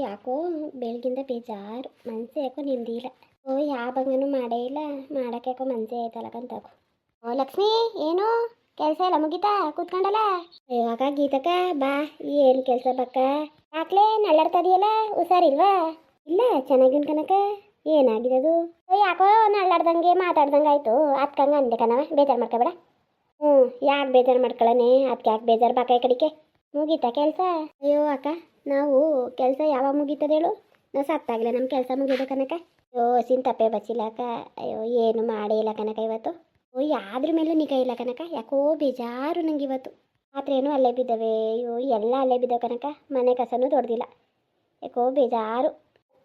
ಯಾಕೋ ಬೆಳಗಿಂದ ಬೇಜಾರು ಮನಸ್ಸು ಯಾಕೋ ನಿಂದಿಲ್ಲ. ಯಾವ ಭಂಗನೂ ಮಾಡೇ ಇಲ್ಲ, ಮಾಡಕ್ಕೆ ಯಾಕೋ ಮನಸ್ಸೇ ಆಯ್ತಲ್ಲಕಂತಾಕು. ಲಕ್ಷ್ಮಿ, ಏನು ಕೆಲಸ ಎಲ್ಲ ಮುಗಿತಾ ಕೂತ್ಕೊಂಡಲ್ಲ? ಇವಾಗ ಗೀತಕ್ಕ ಬಾ, ಏನು ಕೆಲಸ ಬಕ್ಕ? ಯಾಕ್ಲೇ ನಳ್ಳಾಡ್ತದಿಯಲ್ಲ, ಹುಷಾರಿಲ್ವಾ? ಇಲ್ಲ ಚೆನ್ನಾಗಿನ್ ಕನಕ. ಏನಾಗಿದೆ ಅದು? ಯಾಕೋ ನಳ್ಳಾಡ್ದಂಗೆ ಮಾತಾಡ್ದಂಗೆ ಆಯ್ತು, ಅದ್ಕಂಗೆ ಅಂದೆ ಕಣವ, ಬೇಜಾರು ಮಾಡ್ಕೊಬೇಡ. ಯಾಕೆ ಬೇಜಾರು ಮಾಡ್ಕೊಳ್ಳನೆ, ಅದಕ್ಕೆ ಯಾಕೆ ಬೇಜಾರು ಬಾಕಾಯಿ ಕಡಿಕೆ? ಮುಗೀತಾ ಕೆಲಸ? ಅಯ್ಯೋ ಅಕ್ಕ, ನಾವು ಕೆಲಸ ಯಾವಾಗ ಮುಗೀತದೆ ಹೇಳು? ನಾವು ಸತ್ತಾಗಲೇ ನಮ್ಮ ಕೆಲಸ ಮುಗಿಯೋದು ಕನಕ. ಅಯ್ಯೋ ಸಿಂತಪ್ಪೆ ಬಚ್ಚಿಲ್ಲ ಅಕ್ಕ. ಅಯ್ಯೋ ಏನು ಮಾಡೇ ಇಲ್ಲ ಕನಕ ಇವತ್ತು. ಯಾವ್ದ್ರ ಮೇಲೂ ನಿಗಾ ಇಲ್ಲ ಕನಕ. ಯಾಕೋ ಬೇಜಾರು ನಂಗೆ ಇವತ್ತು. ಪಾತ್ರೇನು ಅಲ್ಲೇ ಬಿದ್ದವೆ, ಅಯ್ಯೋ ಎಲ್ಲ ಅಲ್ಲೇ ಬಿದ್ದವೆ ಕನಕ. ಮನೆ ಕಸನೂ ದೊಡ್ದಿಲ್ಲ, ಯಾಕೋ ಬೇಜಾರು.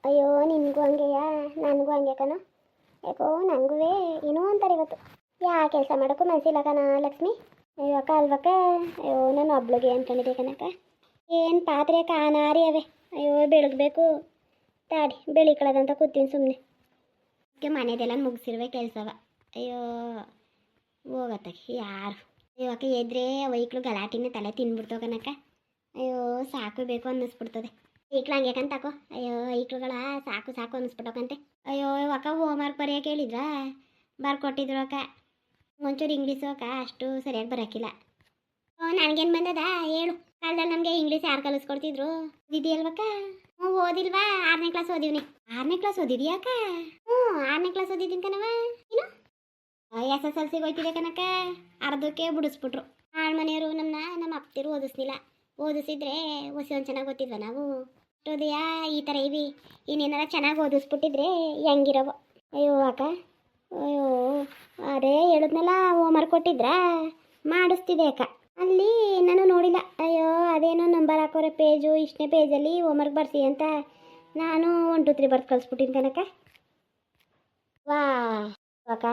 ಅಯ್ಯೋ ನಿನಗೂ ಹಂಗೆಯಾ? ನನಗೂ ಹಂಗೆ ಕಣ. ಯಾಕೋ ನನಗೂ ಏನೋ ಅಂತಾರೆ ಇವತ್ತು. ಯಾವ ಕೆಲಸ ಮಾಡೋಕ್ಕೂ ಮನಸ್ಸಿಲ್ಲ ಕಣ ಲಕ್ಷ್ಮಿ. ಅಯ್ಯೋ ಅಕ್ಕ ಅಲ್ವಕ್ಕ? ಅಯ್ಯೋ ನಾನು ಒಬ್ಳಿಗೆ ಅಂದ್ಕೊಂಡಿದ್ದೆ ಕನಕ. ಏನು ಪಾತ್ರೆ ಕಾನಾರಿ ಅವೆ. ಅಯ್ಯೋ ಬೆಳಗಬೇಕು, ತಾಡಿ ಬೆಳಿಕಳದಂತ ಕೂತೀನಿ ಸುಮ್ಮನೆ. ಅದಕ್ಕೆ ಮನೆದೆಲ್ಲ ಮುಗಿಸಿರುವೆ ಕೆಲಸವ. ಅಯ್ಯೋ ಹೋಗತ್ತಾಗೆ ಯಾರು. ಅಯ್ಯೋ ಅಕ್ಕ ಎದ್ರೆ ವೈಕ್ಳು ಗಲಾಟಿನ ತಲೆ ತಿನ್ಬಿಡ್ತಾವ ಕನಕ. ಅಯ್ಯೋ ಸಾಕು ಬೇಕು ಅನ್ನಿಸ್ಬಿಡ್ತದೆ. ಈಕ್ಳು ಹಂಗೆ ಕಂತಾಕೋ. ಅಯ್ಯೋ ಈಕ್ಳುಗಳ ಸಾಕು ಸಾಕು ಅನ್ನಿಸ್ಬಿಟ್ಟೋಕಂತೆ. ಅಯ್ಯೋ ಅಕ್ಕ ಹೋಮ್ವರ್ಕ್ ಬರೆಯೋಕೆ ಹೇಳಿದ್ರಾ? ಬರ್ಕೊಟ್ಟಿದ್ರು ಅಕ್ಕ. ಒಂಚೂರು ಇಂಗ್ಲೀಷು ಅಕ್ಕ ಅಷ್ಟು ಸರಿಯಾಗಿ ಬರೋಕ್ಕಿಲ್ಲ. ನನಗೇನು ಬಂದದ ಹೇಳು? ಕಾಲದಲ್ಲಿ ನಮಗೆ ಇಂಗ್ಲೀಷ್ ಯಾರು ಕಲಿಸ್ಕೊಡ್ತಿದ್ರು? ಓದಿದೆಯಲ್ವಕ್ಕ? ಓದಿಲ್ವಾ? 6ನೇ ಕ್ಲಾಸ್ ಓದಿವ್ನಿ. 6ನೇ ಕ್ಲಾಸ್ ಓದಿದ್ಯಾಕ? 6ನೇ ಕ್ಲಾಸ್ ಓದಿದ್ದೀನಿ ಕಣವ. ಏನು SSLCಗೆ ಹೋಯ್ತಿದೆ ಕನಕ. ಅರ್ಧಕ್ಕೆ ಬಿಡಿಸ್ಬಿಟ್ರು ಮನೆಯವರು. ನಮ್ಮ ಅಪ್ಪತಿರು ಓದಿಸ್ಲಿಲ್ಲ. ಓದಿಸಿದ್ರೆ ಒಂದು ಚೆನ್ನಾಗಿ ಓದ್ತಿದ್ವ ನಾವು. ಓದಿಯಾ ಈ ಥರ ಇವಿ. ಇನ್ನೇನಾರ ಚೆನ್ನಾಗಿ ಓದಿಸ್ಬಿಟ್ಟಿದ್ರೆ ಹೆಂಗಿರವ. ಅಯ್ಯೋ ಅಕ್ಕ, ಅಯ್ಯೋ ಅದೇ ಹೇಳಿದ್ನಲ್ಲ, ಹೋಮ್ವರ್ಕ್ ಕೊಟ್ಟಿದ್ರಾ? ಮಾಡಿಸ್ತಿದೆ ಅಕ್ಕ. ಅಲ್ಲಿ ನಾನು ನೋಡಿಲ್ಲ. ಅಯ್ಯೋ ಅದೇನೋ ನಂಬರ್ ಹಾಕೋರೆ ಪೇಜು, ಇಷ್ಟನೇ ಪೇಜಲ್ಲಿ ಹೋಮ್ವರ್ಕ್ ಬರ್ಸಿ ಅಂತ ನಾನು 1 2 3 ಬರ್ದು ಕಳಿಸ್ಬಿಟ್ಟಿನಿ ಕನಕ. ವಾ ಅಕ್ಕ,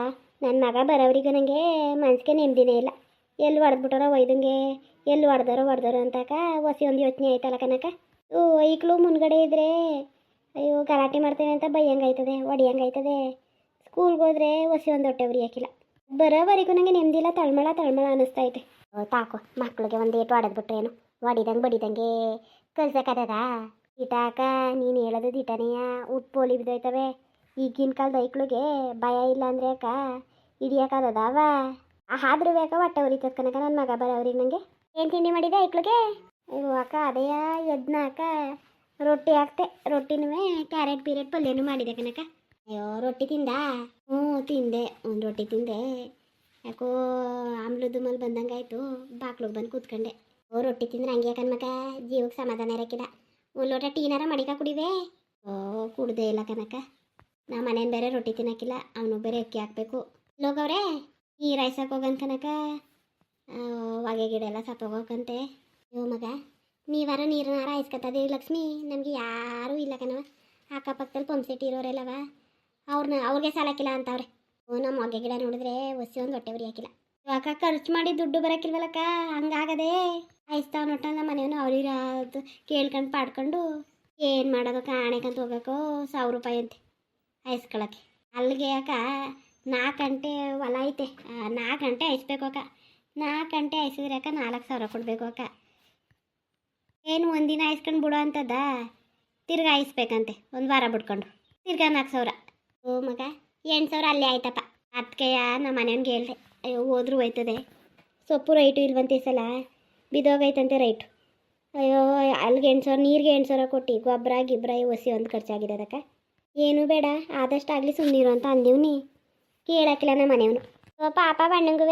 ನನ್ನ ಮಗ ಬರೋವ್ರಿಗೆ ನನಗೆ ಮನಸ್ಸಿಗೆ ನೆಮ್ಮದಿನೇ ಇಲ್ಲ. ಎಲ್ಲಿ ಹೊಡೆದ್ಬಿಟ್ಟಾರೋ ಒಯ್ದಂಗೆ, ಎಲ್ಲಿ ಹೊಡೆದಾರೋ ಅಂತಕ ಹೊಸಿ ಒಂದು ಯೋಚನೆ ಆಯ್ತಲ್ಲ ಕನಕ. ಈಗಲೂ ಮುನ್ಗಡೆ ಇದ್ದರೆ ಅಯ್ಯೋ ಗಲಾಟೆ ಮಾಡ್ತೇವೆ ಅಂತ ಬೈಯಂಗಾಯ್ತದೆ, ಹೊಡಿಯಂಗಾಯ್ತದೆ. ಸ್ಕೂಲ್ಗೆ ಹೋದ್ರೆ ಹೊಸಿ ಒಂದು ಹೊಟ್ಟೆ ಉರಿಯೋಕ್ಕಿಲ್ಲ. ಬರೋವರೆಗೂ ನನಗೆ ನೆಮ್ಮದಿಲ್ಲ, ತಳ್ಮಳ ಅನ್ನಿಸ್ತೈತೆ. ತಾಕೋ ಮಕ್ಳಿಗೆ ಒಂದು ಏಟು ಹೊಡೆದ್ಬಿಟ್ರೇನು, ಹೊಡಿದಂಗೆ ಬಡಿದಂಗೆ ಕಲ್ಸಕ್ಕದ? ದಿಟಾಕ ನೀನು ಹೇಳೋದು ದಿಟನೆಯ ಉಟ್ಪೋಲಿ ಬಿದ್ದೋಯ್ತವೆ. ಈಗಿನ ಕಾಲದ ಐಕ್ಳಿಗೆ ಭಯ ಇಲ್ಲ ಅಂದರೆ ಅಕ್ಕ ಹಿಡಿಯೋಕ್ಕದವ. ಆದ್ರೂ ಬೇಕ ಹೊಟ್ಟೆ ಉರಿತದ ಕನಕ. ನನ್ನ ಮಗ ಬರೋವ್ರಿಗೆ ನನಗೆ ಏನು ತಿಂಡಿ ಮಾಡಿದೆ ಐಕ್ಳಿಗೆ? ಅಯ್ಯೋ ಅಕ್ಕ ಅದೇಯ ಎದ್ನ ಅಕ್ಕ ರೊಟ್ಟಿ ಹಾಕ್ತೆ. ರೊಟ್ಟಿನೂ ಕ್ಯಾರೆಟ್ ಬೀರೆಟ್ ಪಲ್ಯನೂ ಮಾಡಿದೆ ಕನಕ. ಅಯ್ಯೋ ರೊಟ್ಟಿ ತಿಂದ? ತಿಂದೆ, ಒಂದು ರೊಟ್ಟಿ ತಿಂದೆ. ಯಾಕೋ ಆಮ್ಲದ್ದು ಮಲ್ ಬಂದಂಗೆ ಆಯಿತು, ಬಾಕ್ಳಿಗೆ ಬಂದು ಕೂತ್ಕೊಂಡೆ. ರೊಟ್ಟಿ ತಿಂದ್ರೆ ಹಂಗೆ ಕಣ್ಮಕ, ಜೀವಕ್ಕೆ ಸಮಾಧಾನ ಇರೋಕ್ಕಿಲ್ಲ. ಒಂದು ಲೋಟ ಟೀನಾರ ಮಡಿಕ ಕುಡಿವೆ? ಕುಡ್ದೇ ಇಲ್ಲ ಕನಕ. ನಾ ಮನೇನು ಬೇರೆ ರೊಟ್ಟಿ ತಿನ್ನೋಕ್ಕಿಲ್ಲ, ಅವನು ಬೇರೆ ಅಕ್ಕಿ ಹಾಕಬೇಕು. ಲೋಗವ್ರೆ ನೀರು ಹಾಯ್ಸಕ್ಕೆ ಹೋಗನ್ ಕನಕ. ಹೊಗೆ ಗಿಡ ಎಲ್ಲ ಸತ್ತೋಗೋಕಂತೆ. ಅಯ್ಯೋ ಮಗ, ನೀವಾರ ನೀರನ್ನಾರ ಹಾಯಿಸ್ಕೊತದೆ ಲಕ್ಷ್ಮಿ. ನಮಗೆ ಯಾರೂ ಇಲ್ಲ ಕಣವ. ಅಕ್ಕಪಕ್ಕದಲ್ಲಿ ಪಂಪ್ಸೆಟ್ ಇರೋರೆಲ್ಲವ, ಅವ್ರಿಗೆ ಸಾಲಕ್ಕಿಲ್ಲ ಅಂತವ್ರೆ. ನಮ್ಮ ಹೊಗೆ ಗಿಡ ನೋಡಿದ್ರೆ ಹೊಸಿ ಒಂದು ಹೊಟ್ಟೆ ಉರಿಯಾಕಿಲ್ಲ. ಇವಾಗ ಖರ್ಚು ಮಾಡಿ ದುಡ್ಡು ಬರೋಕ್ಕಿಲ್ವಲ್ಲಕ್ಕ, ಹಂಗಾಗದೆ ಹಾಯಿಸ್ತಾವ ನೋಟ. ನಮ್ಮ ಮನೆಯವನು ಅವ್ರಿರೋದು ಕೇಳ್ಕೊಂಡು ಪಾಡ್ಕೊಂಡು ಏನು ಮಾಡೋದು, ಕಾಣೆಕಂತ ಹೋಗ್ಬೇಕು 1000 ರೂಪಾಯಿ ಅಂತೆ ಹಾಯಿಸ್ಕೊಳಕ್ಕೆ. ಅಲ್ಲಿಗೆ ಅಕ್ಕ 4 ಗಂಟೆ ಹೊಲ ಐತೆ, 4 ಗಂಟೆ ಹಾಯಿಸ್ಬೇಕು ಅಕ್ಕ. 4 ಗಂಟೆ ಹಾಯಿಸಿದ್ರೆ ಅಕ್ಕ 4000 ಕೊಡಬೇಕು ಅಕ್ಕ. ಏನು ಒಂದಿನ ಹಾಯಿಸ್ಕೊಂಡು ಬಿಡೋ ಅಂತದ, ತಿರ್ಗಿ ಹಾಯಿಸ್ಬೇಕಂತೆ ಒಂದು ವಾರ ಬಿಡ್ಕೊಂಡು, ತಿರ್ಗಾ 4000. ಓ ಮಗ 8000 ಅಲ್ಲೇ ಆಯ್ತಪ್ಪ. ಅದಕ್ಕೆ ನಮ್ಮ ಮನೆಯವ್ನಿಗೆ ಹೇಳ್ದೆ, ಅಯ್ಯೋ ಹೋದ್ರೂ ಹೋಯ್ತದೆ, ಸೊಪ್ಪು ರೈಟು ಇಲ್ವಂತೆ ಈ ಸಲ, ಬಿದ್ದೋಗೈತಂತೆ ರೈಟು. ಅಯ್ಯೋ ಅಲ್ಲಿಗೆ 8000, ನೀರಿಗೆ 8000 ಕೊಟ್ಟು ಗೊಬ್ಬರ ಗಿಬ್ಬರ ಹೊಸಿ ಒಂದು ಖರ್ಚಾಗಿದೆ ಅದಕ್ಕೆ. ಏನೂ ಬೇಡ, ಆದಷ್ಟು ಆಗಲಿ ಸುಮ್ಮನಿರು ಅಂತ ಅಂದೀವ್ನಿ. ಕೇಳಕ್ಕಿಲ್ಲ ನಮ್ಮ ಮನೆಯವನು. ಪಾಪ ಬಣ್ಣಂಗೂ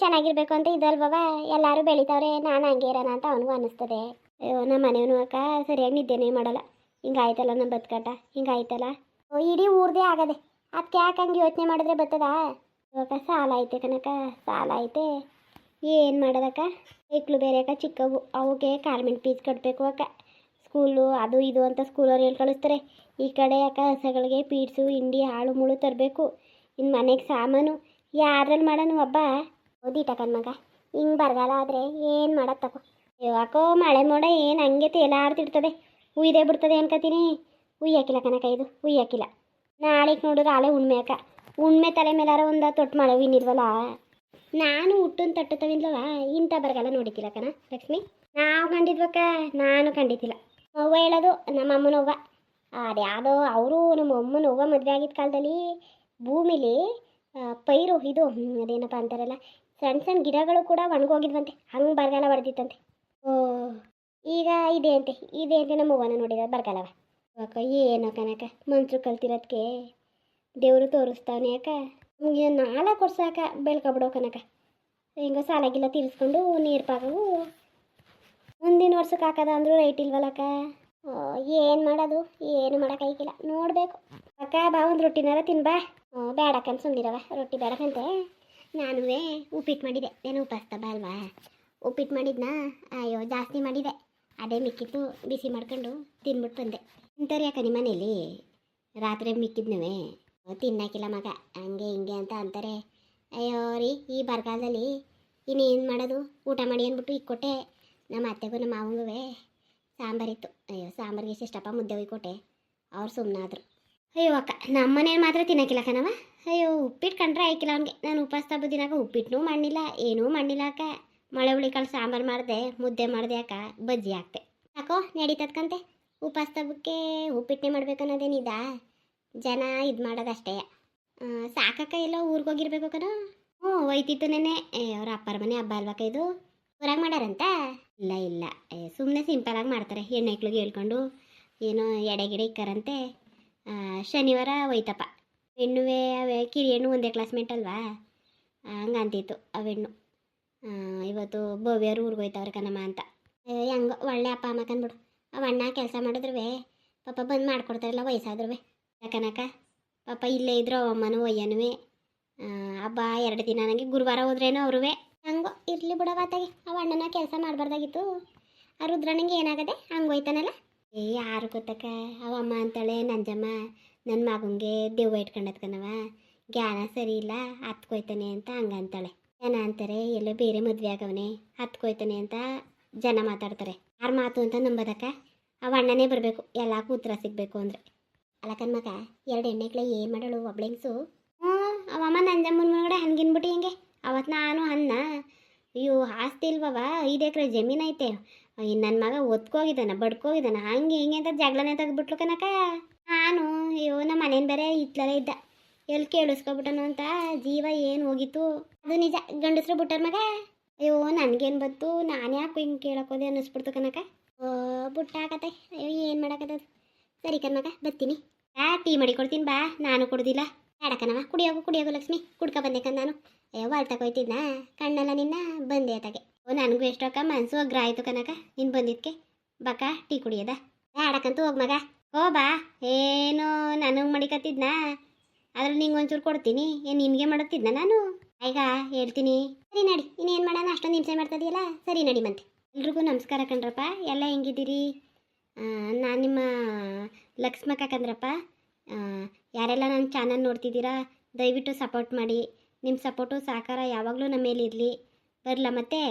ಚೆನ್ನಾಗಿರ್ಬೇಕು ಅಂತ ಇದಲ್ವವ, ಎಲ್ಲರೂ ಬೆಳಿತಾವ್ರೆ, ನಾನು ಹಂಗೆ ಇರೋಣ ಅಂತ ಅವನಿಗೂ ಅನ್ನಿಸ್ತದೆ. ಅಯ್ಯೋ ನಮ್ಮ ಮನೆಯವನು ಅಕ್ಕ ಸರಿಯಾಗಿ ನಿದ್ದೆನೇ ಮಾಡಲ್ಲ. ಹಿಂಗಾಯ್ತಲ್ಲ ನಮ್ಮ ಬದುಕಟ್ಟ, ಹಿಂಗಾಯ್ತಲ್ಲ. ಇಡೀ ಊರದೇ ಆಗದೆ. ಅದಕ್ಕೆ ಯಾಕೆ ಹಂಗೆ ಯೋಚನೆ ಮಾಡಿದ್ರೆ ಬರ್ತದ? ಇವಾಗ ಸಾಲ ಐತೆ ಕನಕ, ಸಾಲ ಐತೆ. ಏನು ಮಾಡೋದಕ್ಕ? ಐಕ್ಳು ಬೇರೆ ಅಕ್ಕ ಚಿಕ್ಕವು, ಅವಕ್ಕೆ ಕಾರ್ಮೆಂಟ್ ಫೀಸ್ ಕಟ್ಟಬೇಕು ಅಕ್ಕ. ಸ್ಕೂಲು ಅದು ಇದು ಅಂತ ಸ್ಕೂಲವ್ರು ಹೇಳಿ ಕಳಿಸ್ತಾರೆ. ಈ ಕಡೆ ಅಕ್ಕ ಹಸಗಳಿಗೆ ಪೀಡ್ಸು ಹಿಂಡಿ ಹಾಳು ಮುಳು ತರಬೇಕು. ಇನ್ನು ಮನೆಗೆ ಸಾಮಾನು ಯಾರಲ್ಲಿ ಮಾಡೋಣ ಒಬ್ಬ? ಓದಿಟ ಕಣ್ಮಗ, ಹಿಂಗೆ ಬರಗಾಲ ಆದರೆ ಏನು ಮಾಡೋದು ತಗೋ. ಯಾಕೋ ಮಳೆ ಮೋಡ ಏನು ಹಂಗೆ ತೇಲಾಡ್ತಿರ್ತದೆ, ಉಯ್ದೇ ಬಿಡ್ತದೆ ಅನ್ಕೋತೀನಿ. ಉಯ್ಯಾಕಿಲ್ಲ ಕನಕ, ಇದು ಉಯ್ಯಾಕಿಲ್ಲ. ನಾಳೆಗೆ ನೋಡಿದ್ರೆ ಆಳೆ ಉಣ್ಮೆ ಅಕ್ಕ. ಉಣ್ಮೆ ತಲೆ ಮೇಲಾರ ಒಂದು ತೊಟ್ಟು ಮಳೆ ವಿನಿಲ್ವಲ್ಲ. ನಾನು ಹುಟ್ಟನ್ನು ತಟ್ಟುತ್ತವಿಲ್ವಲ್ಲ, ಇಂಥ ಬರಗಾಲ ನೋಡಿದ್ದಿಲ್ಲ ಕಣ ಲಕ್ಷ್ಮಿ. ನಾವು ಕಂಡಿದ್ವಕ್ಕ, ನಾನು ಕಂಡಿದ್ದಿಲ್ಲ. ಅವ್ವ ಹೇಳೋದು ನಮ್ಮ ಅಮ್ಮನವ್ವ ಅದ್ಯಾವುದೋ ಅವರು ನಮ್ಮ ಅಮ್ಮನವ್ವ ಮದುವೆ ಆಗಿದ್ದ ಕಾಲದಲ್ಲಿ ಭೂಮಿಲಿ ಪೈರು ಇದು ಅದೇನಪ್ಪ ಅಂತಾರಲ್ಲ ಸಣ್ಣ ಸಣ್ಣ ಗಿಡಗಳು ಕೂಡ ಒಣಗೋಗಿದ್ವಂತೆ ಹಂಗೆ ಬರಗಾಲ ಹೊಡೆದಿತ್ತಂತೆ. ಓ ಈಗ ಇದೆ ಅಂತೆ ನಮ್ಮ ಅವ್ವನ ನೋಡಿದ ಬರಗಾಲವ ಅಕ್ಕ ಏನೋ ಕನಕ ಮನ್ಸರು ಕಲ್ತಿರೋದಕ್ಕೆ ದೇವರು ತೋರಿಸ್ತಾವನೆ ಅಕ್ಕ. ನಮಗೆ 4 ವರ್ಷ ಅಕ್ಕ ಬೆಳ್ಕೊಬಿಡೋ ಕನಕ ಹೆಂಗೋ ಸಾಲಾಗಿಲ್ಲ ತೀರಿಸ್ಕೊಂಡು ನೀರು ಪಾಕವು ಮುಂದಿನ ವರ್ಷಕ್ಕೆ ಹಾಕದ ಅಂದರೂ ರೈಟ್ ಇಲ್ವಲ್ಲಕ್ಕ. ಏನು ಮಾಡೋದು ಏನು ಮಾಡೋಕ್ಕಾಗಿಲ್ಲ ನೋಡಬೇಕು. ಅಕ್ಕ ಬಾ ಒಂದು ರೊಟ್ಟಿನಾರ ತಿನ್ಬಾ. ಬೇಡಕ್ಕಂತ ಸುಂದಿರವ ರೊಟ್ಟಿ ಬೇಡಕ್ಕಂತೆ ನಾನು ಉಪ್ಪಿಟ್ಟು ಮಾಡಿದೆ ಏನು ಉಪವಾಸ ಬಾ ಅಲ್ವಾ ಉಪ್ಪಿಟ್ಟು ಮಾಡಿದ್ನಾ ಅಯ್ಯೋ ಜಾಸ್ತಿ ಮಾಡಿದೆ ಅದೇ ಮಿಕ್ಕಿತ್ತು ಬಿಸಿ ಮಾಡ್ಕೊಂಡು ತಿನ್ಬಿಟ್ಟು ಬಂದೆ. ಇಂಥವ್ರು ಯಾಕೆ ನಿಮ್ಮ ಮನೇಲಿ ರಾತ್ರಿ ಮಿಕ್ಕಿದ್ನವೇ ತಿನ್ನಕ್ಕಿಲ್ಲ ಮಗ ಹಂಗೆ ಹಿಂಗೆ ಅಂತ ಅಂತಾರೆ. ಅಯ್ಯೋ ರೀ ಈ ಬರಗಾಲದಲ್ಲಿ ಇನ್ನೇನು ಮಾಡೋದು ಊಟ ಮಾಡಿ ಅಂದ್ಬಿಟ್ಟು ಇಕ್ಕೊಟ್ಟೆ. ನಮ್ಮ ಅತ್ತೆಗೂ ನಮ್ಮ ಮಾವಂಗೂ ಸಾಂಬಾರಿತ್ತು. ಅಯ್ಯೋ ಸಾಂಬಾರಿಗೆ ಇಷ್ಟಪ್ಪ ಮುದ್ದೆ ಒಯ್ಕೊಟ್ಟೆ ಅವ್ರು ಸುಮ್ಮನಾದ್ರು. ಅಯ್ಯೋ ಅಕ್ಕ ನಮ್ಮ ಮನೇಲಿ ಮಾತ್ರ ತಿನ್ನಕ್ಕಿಲ್ಲ ಕಣವ. ಅಯ್ಯೋ ಉಪ್ಪಿಟ್ಟು ಕಂಡ್ರೆ ಆಯ್ಕಿಲ್ಲ ಅವ್ನಿಗೆ. ನಾನು ಉಪವಾಸ ತಬ್ಬ ದಿನಾಕ ಉಪ್ಪಿಟ್ಟನೂ ಮಾಡಿಲ್ಲ ಏನೂ ಮಾಡಿಲ್ಲ ಅಕ್ಕ. ಮಳೆ ಹುಳಿಕಾಳು ಸಾಂಬಾರು ಮಾಡಿದೆ ಮುದ್ದೆ ಮಾಡಿದೆ ಅಕ್ಕ ಬಜ್ಜಿ ಹಾಕ್ತೆ ಯಾಕೋ ನಡೀತದ್ಕಂತೆ. ಉಪವಾಸ ತಬ್ಬಕ್ಕೆ ಉಪ್ಪಿಟ್ಟನೆ ಮಾಡ್ಬೇಕನ್ನೋದೇನಿದ ಜನ ಇದು ಮಾಡೋದಷ್ಟೇ. ಸಾಕಕ್ಕ ಎಲ್ಲ ಊರಿಗೋಗಿರ್ಬೇಕು ಕಣ. ಒಯ್ತಿತ್ತು ನೆನೆ ಅವ್ರ ಅಪ್ಪರ ಮನೆ ಹಬ್ಬ ಅಲ್ವಕ್ಕ ಇದು ಹೊರಗೆ ಮಾಡ್ಯಾರಂತ. ಇಲ್ಲ ಸುಮ್ಮನೆ ಸಿಂಪಲಾಗಿ ಮಾಡ್ತಾರೆ ಹೆಣ್ಣೈಕ್ಳಿಗೆ ಹೇಳ್ಕೊಂಡು ಏನೋ ಎಡೆ ಗಿಡ ಇಕ್ಕರಂತೆ. ಶನಿವಾರ ಒಯ್ತಪ್ಪ ಹೆಣ್ಣುವೆ ಅವೇ ಕಿರಿ ಹೆಣ್ಣು ಒಂದೇ ಕ್ಲಾಸ್ಮೇಟ್ ಅಲ್ವಾ ಹಂಗಂತಿತ್ತು ಅವೆಣ್ಣು. ಇವತ್ತು ಭವ್ಯರು ಊರಿಗೆ ಹೋಯ್ತವ್ರೆ ಕಣಮ್ಮ ಅಂತ. ಹೆಂಗೋ ಒಳ್ಳೆ ಅಪ್ಪ ಅಮ್ಮ ಕಂದ್ಬಿಡು. ಅವಣ್ಣ ಕೆಲಸ ಮಾಡಿದ್ರುವೆ ಪಾಪ ಬಂದು ಮಾಡ್ಕೊಡ್ತಾರಲ್ಲ ವಯಸ್ಸಾದ್ರೂ ಯಾಕನಕ ಪಾಪ ಇಲ್ಲೇ ಇದ್ರು ಅಮ್ಮನೂ ಒಯ್ಯನುವೆ. ಹಬ್ಬ 2 ದಿನ ನನಗೆ ಗುರುವಾರ ಹೋದ್ರೇನೋ ಅವ್ರುವೆ ಹಂಗೋ ಇರಲಿ ಬಿಡವಾತಾಗೆ. ಅವ ಅಣ್ಣನ ಕೆಲಸ ಮಾಡಬಾರ್ದಾಗಿತ್ತು. ಆ ರುದ್ರನಿಗೆ ಏನಾಗದೆ ಹಂಗೆ ಹೋಯ್ತಾನಲ್ಲ. ಯಾರು ಗೊತ್ತಕ್ಕ ಅವ ಅಮ್ಮ ಅಂತಾಳೆ ನಂಜಮ್ಮ ನನ್ನ ಮಗಂಗೆ ದೆವ್ವ ಇಟ್ಕೊಂಡತ್ಕನವ ಜ್ಞಾನ ಸರಿ ಇಲ್ಲ ಹತ್ಕೊಯ್ತಾನೆ ಅಂತ ಹಂಗಂತಾಳೆ. ಜನ ಅಂತಾರೆ ಎಲ್ಲೋ ಬೇರೆ ಮದುವೆ ಆಗವನೆ ಹತ್ಕೊಯ್ತಾನೆ ಅಂತ ಜನ ಮಾತಾಡ್ತಾರೆ. ಯಾರು ಮಾತು ಅಂತ ನಂಬೋದಕ್ಕ. ಅವ ಅಣ್ಣನೇ ಬರಬೇಕು ಎಲ್ಲಕ್ಕೂ ಉತ್ತರ ಸಿಗಬೇಕು ಅಂದರೆ. ಅಲ್ಲಕ್ಕನ ಮಗ 2 ಎಣ್ಣೆಕ್ಳೆ ಏನು ಮಾಡೋಳು ಒಬ್ಳೆಂಗ್ಸು. ಅವಮ್ಮ ನಂಜಮ್ಮನ ಮಗಡೆ ಹಂಗಿನ್ಬಿಟ್ಟು ಹಿಂಗೆ ಅವತ್ತು ನಾನು ಅನ್ನ ಅಯ್ಯೋ ಆಸ್ತಿ ಇಲ್ವವ 5 ಎಕರೆ ಜಮೀನು ಐತೆ ನನ್ನ ಮಗ ಒತ್ಕೋಗಿದ್ದಾನ ಬಡ್ಕೋಗಿದ್ದಾನ ಹಂಗೆ ಹಿಂಗೆ ಅಂತ ಜಗಳನೇ ತೆಗೆದ್ಬಿಟ್ಲು ಕನಕ. ನಾನು ಅಯ್ಯೋ ನಮ್ಮ ಮನೇನು ಬೇರೆ ಇತ್ಲಲ್ಲ ಇದ್ದ ಎಲ್ಲಿ ಕೇಳಿಸ್ಕೊಬಿಟ್ಟನು ಅಂತ ಜೀವ ಏನು ಹೋಗಿತ್ತು. ಅದು ನಿಜ ಗಂಡಸ್ರು ಬಿಟ್ಟಾರ ಮಗ. ಅಯ್ಯೋ ನನಗೇನು ಬತ್ತು ನಾನು ಯಾಕೆ ಹಿಂಗೆ ಕೇಳೋಕೋದೆ ಅನ್ನಿಸ್ಬಿಡ್ತು ಕನಕ. ಬುಟ್ಟ ಹಾಕತ್ತೆ ಅಯ್ಯೋ ಏನು ಮಾಡೋಕ್ಕದ. ಸರಿ ಕಣ್ಮಗ ಬರ್ತೀನಿ. ಟೀ ಮಾಡಿ ಕೊಡ್ತೀನಿ ಬಾ. ನಾನು ಕೊಡೋದಿಲ್ಲ ಬೇಡಕನವ ಕುಡಿಯೋಗು ಲಕ್ಷ್ಮಿ ಕುಡ್ಕೊ ಬಂದೇಕಂದ ನಾನು. ಅಯ್ಯೋ ಹೊಲ್ ತಗೋಯ್ತಿದ್ನ ಕಣ್ಣಲ್ಲ ನಿನ್ನ ಬಂದೆ ಆತಾಗೆ. ನನಗೂ ಎಷ್ಟೊಕ್ಕ ಮನ್ಸು ಅಗ್ರ ಆಯಿತು ಕನಕ ನೀನು ಬಂದಿದ್ದಕ್ಕೆ. ಬಕ್ಕ ಟೀ ಕುಡಿಯೋದ ಬೇಡಕ್ಕಂತೂ ಹೋಗ್ ಮಗ ಬಾ. ಏನೋ ನನಗೆ ಮಡಿಕತ್ತಿದ್ನ ಅದ್ರಲ್ಲಿ ನಿಂಗೆ ಒಂಚೂರು ಕೊಡ್ತೀನಿ. ಏನು ನಿನಗೆ ಮಾಡುತ್ತಿದ್ನ ನಾನು ಈಗ ಹೇಳ್ತೀನಿ. ಸರಿ ನಡಿ ಇನ್ನೇನು ಮಾಡೋಣ ಅಷ್ಟೊಂದು ಹಿಂಸೆ ಮಾಡ್ತದೆಯಲ್ಲ. ಸರಿ ನಡಿ ಮತ್ತೆ. ಎಲ್ರಿಗೂ ನಮಸ್ಕಾರ ಕಣ್ರಪ್ಪ. ಎಲ್ಲ ಹೆಂಗಿದ್ದೀರಿ? ನಾನು ನಿಮ್ಮ ಲಕ್ಷ್ಮಕ್ಕ ಕಂದ್ರಪ್ಪ. ಯಾರೆಲ್ಲ ನನ್ನ ಚಾನಲ್ ನೋಡ್ತಿದ್ದೀರಾ ದಯವಿಟ್ಟು ಸಪೋರ್ಟ್ ಮಾಡಿ. ನಿಮ್ಮ ಸಪೋರ್ಟು ಸಹಕಾರ ಯಾವಾಗಲೂ ನಮ್ಮ ಮೇಲೆ ಇರಲಿ. ಬರಲ ಮತ್ತೆ.